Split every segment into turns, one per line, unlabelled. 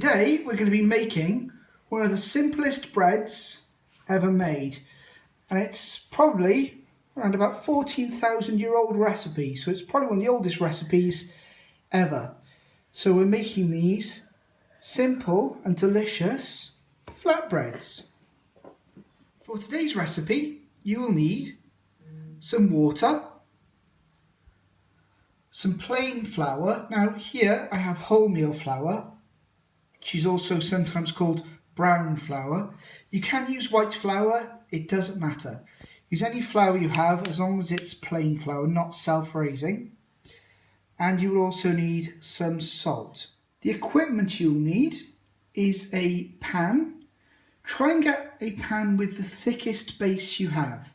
today we're going to be making one of the simplest breads ever made, and it's probably around about 14,000-year-old recipe, so it's probably one of the oldest recipes ever. So we're making these simple and delicious flatbreads. For today's recipe you will need some water, some plain flour. Now here I have wholemeal flour, which is also sometimes called brown flour. You can use white flour, it doesn't matter. Use any flour you have as long as it's plain flour, not self-raising. And you will also need some salt. The equipment you'll need is a pan. Try and get a pan with the thickest base you have.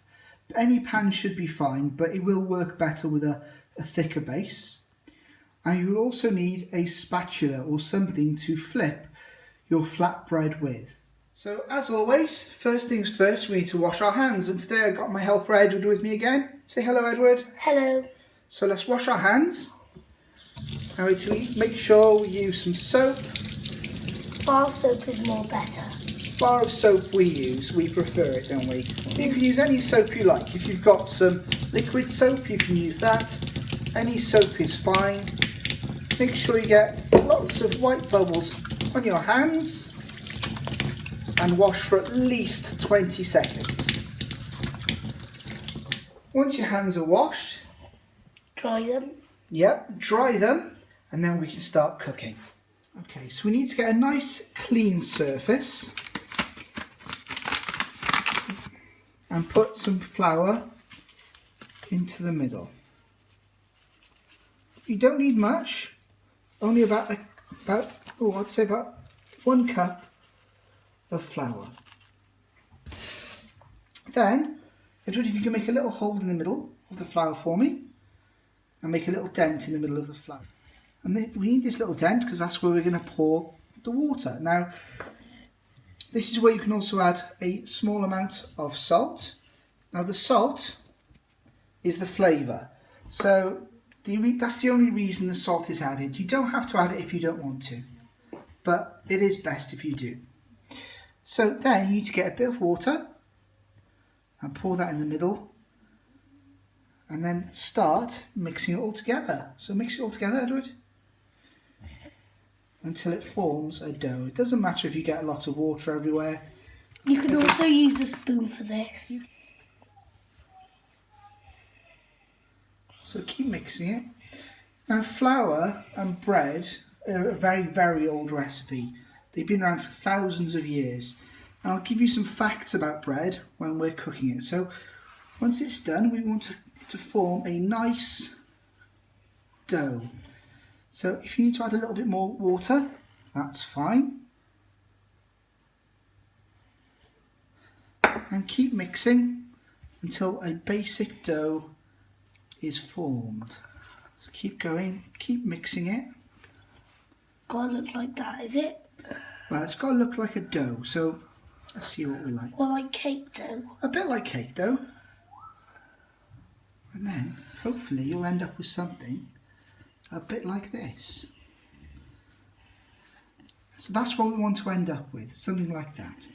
Any pan should be fine, but it will work better with a thicker base. And you will also need a spatula or something to flip your flatbread with. So as always, first things first, we need to wash our hands, and today I've got my helper Edward with me again. Say hello, Edward.
Hello.
So let's wash our hands. Now to make sure we use some soap.
Bar soap is more better.
Bar of soap we use, we prefer it, don't we? You can use any soap you like. If you've got some liquid soap, you can use that. Any soap is fine. Make sure you get lots of white bubbles on your hands and wash for at least 20 seconds. Once your hands are washed,
dry them.
Yep, dry them, and then we can start cooking. Okay, so we need to get a nice clean surface and put some flour into the middle. You don't need much, only about 1 cup of flour. Then, Edward, if you can make a little hole in the middle of the flour for me, and make a little dent in the middle of the flour. And we need this little dent because that's where we're going to pour the water. Now, this is where you can also add a small amount of salt. Now, the salt is the flavour. So that's the only reason the salt is added. You don't have to add it if you don't want to, but it is best if you do. So then you need to get a bit of water and pour that in the middle, and then start mixing it all together. So mix it all together, Edward, until it forms a dough. It doesn't matter if you get a lot of water everywhere.
You can also use a spoon for this.
So keep mixing it. Now, flour and bread are a very, very old recipe. They've been around for thousands of years. And I'll give you some facts about bread when we're cooking it. So once it's done, we want to form a nice dough. So if you need to add a little bit more water, that's fine. And keep mixing until a basic dough is formed. So keep going, keep mixing it.
Gotta look like that, is it?
Well, it's got to look like a dough, so let's see what we like.
Or like cake dough.
A bit like cake dough. And then, hopefully, you'll end up with something a bit like this. So that's what we want to end up with, something like that.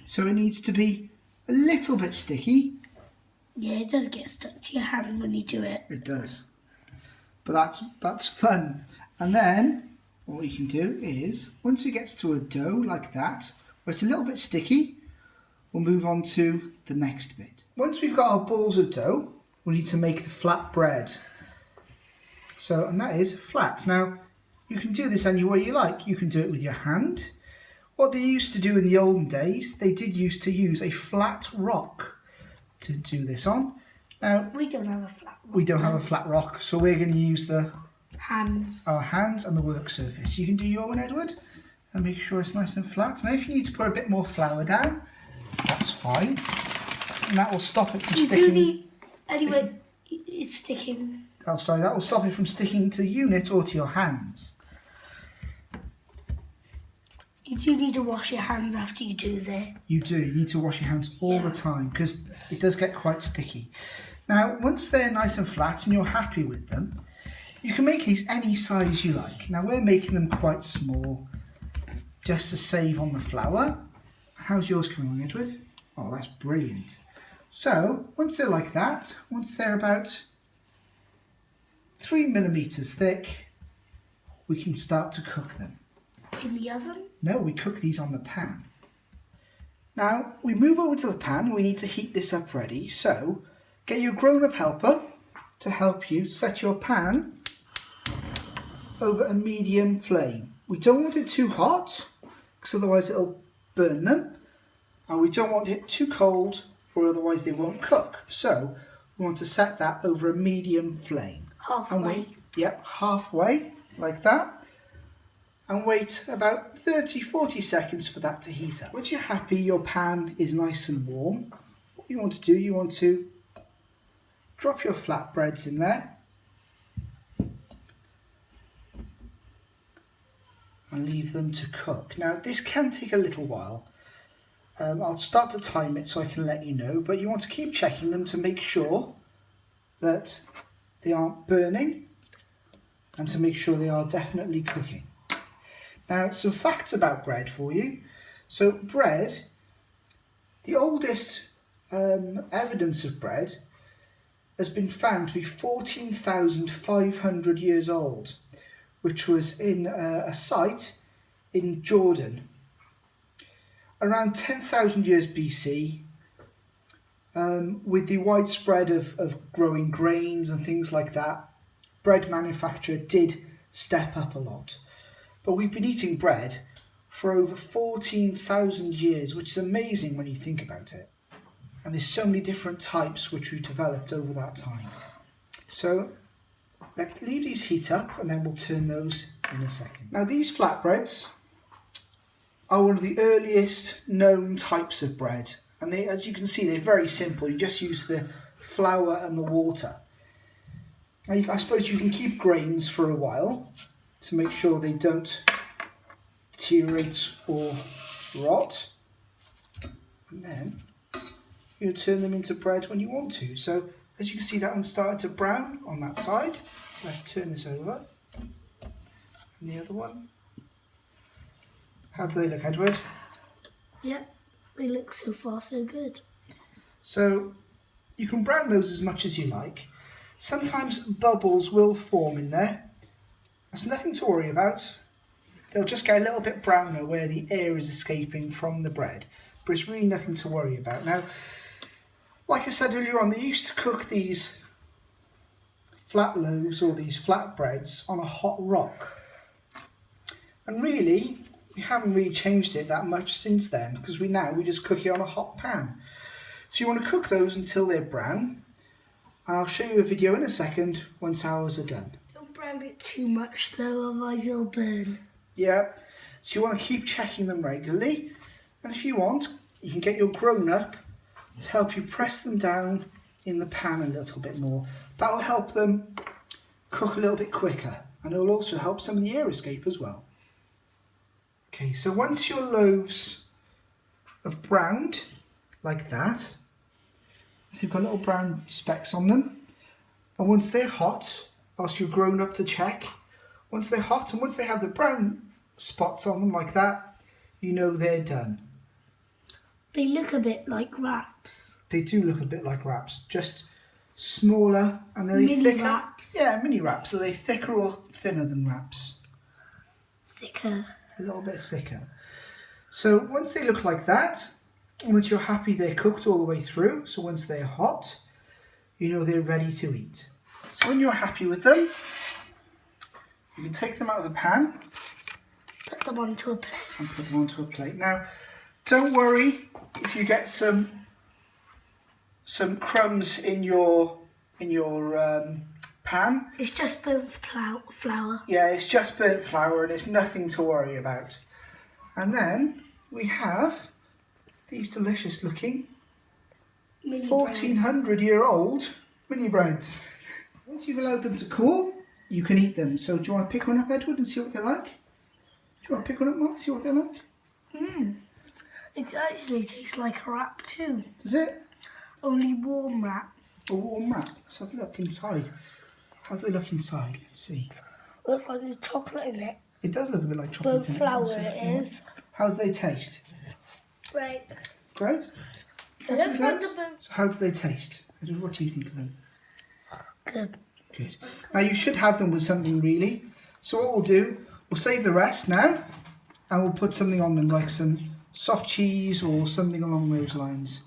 So it needs to be a little bit sticky.
Yeah, it does get stuck to your hand when you do it.
It does. But that's fun. And then, what we can do is, once it gets to a dough like that, where it's a little bit sticky, we'll move on to the next bit. Once we've got our balls of dough, we need to make the flat bread. So, and that is flat. Now, you can do this any way you like. You can do it with your hand. What they used to do in the olden days, they did used to use a flat rock to do this on. Now,
we don't have a flat rock.
We don't have a flat rock, so we're going to use our hands and the work surface. You can do your one, Edward, and make sure it's nice and flat. Now, if you need to put a bit more flour down, that's fine. And that will stop it from sticking.
Anyway, it's sticking.
Oh, sorry, that will stop it from sticking to the unit or to your hands.
You do need to wash your hands after you do that.
You do. You need to wash your hands all the time because it does get quite sticky. Now, once they're nice and flat and you're happy with them, you can make these any size you like. Now, we're making them quite small. just to save on the flour. How's yours coming along, Edward? Oh, that's brilliant. So once they're like that, once they're about 3 millimeters thick, we can start to cook them.
In the oven?
No, we cook these on the pan. Now we move over to the pan. We need to heat this up ready. So get your grown-up helper to help you set your pan over a medium flame. We don't want it too hot because otherwise it'll burn them, and we don't want it too cold or otherwise they won't cook. So we want to set that over a medium flame.
Halfway.
Yep, halfway, like that. And wait about 30-40 seconds for that to heat up. Once you're happy your pan is nice and warm, what you want to do, you want to drop your flatbreads in there and leave them to cook. Now this can take a little while. I'll start to time it so I can let you know, but you want to keep checking them to make sure that they aren't burning and to make sure they are definitely cooking. Now some facts about bread for you. So bread, the oldest evidence of bread has been found to be 14,500 years old, which was in a site in Jordan. Around 10,000 years BC, with the widespread of growing grains and things like that, bread manufacture did step up a lot. But we've been eating bread for over 14,000 years, which is amazing when you think about it. And there's so many different types which we've developed over that time. So let's leave these heat up and then we'll turn those in a second. Now these flatbreads are one of the earliest known types of bread. And they, as you can see, they're very simple. You just use the flour and the water. Now I suppose you can keep grains for a while to make sure they don't deteriorate or rot. And then you turn them into bread when you want to. So as you can see, that one started to brown on that side. So let's turn this over. And the other one. How do they look, Edward?
Yep, they look so far so good.
So you can brown those as much as you like. Sometimes bubbles will form in there. That's nothing to worry about. They'll just get a little bit browner where the air is escaping from the bread. But it's really nothing to worry about. Now, like I said earlier on, they used to cook these flat loaves or these flatbreads on a hot rock. And really, we haven't really changed it that much since then, because we just cook it on a hot pan. So you want to cook those until they're brown. And I'll show you a video in a second once ours are done.
Don't brown it too much though, otherwise it'll burn.
Yeah, so you want to keep checking them regularly. And if you want, you can get your grown-up to help you press them down in the pan a little bit more. That'll help them cook a little bit quicker, and it'll also help some of the air escape as well. Okay, so once your loaves have browned like that, so you've got little brown specks on them, and once they're hot, ask your grown-up to check. Once they're hot and once they have the brown spots on them like that, you know they're done.
They look a bit like wraps.
They do look a bit like wraps, just smaller and they're
Mini
thicker.
wraps.
Yeah, mini wraps. Are they thicker or thinner than wraps?
Thicker.
A little bit thicker. So once they look like that, and once you're happy they're cooked all the way through, so once they're hot, you know they're ready to eat. So when you're happy with them, you can take them out of the pan.
Put them onto a plate.
And put them onto a plate. Now, don't worry if you get some crumbs in your pan.
It's just burnt flour.
Yeah, it's just burnt flour and it's nothing to worry about. And then we have these delicious looking 1400-year-old mini breads. Once you've allowed them to cool, you can eat them. So do you want to pick one up, Edward, and see what they're like? Do you want to pick one up, Mark, see what they're like?
It actually tastes like a wrap too.
Does it?
Only warm wrap.
A warm wrap. Let's have a look inside. How do they look inside? Let's see.
Looks like there's chocolate in it.
It does look a bit like chocolate.
Burnt flour it is.
How do they taste?
Right.
Great.
They look like the
So how do they taste? What do you think of them?
Good.
Good. Now you should have them with something really. So what we'll do, we'll save the rest now and we'll put something on them like some soft cheese or something along those lines.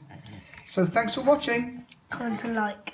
So thanks for watching.
Comment and like.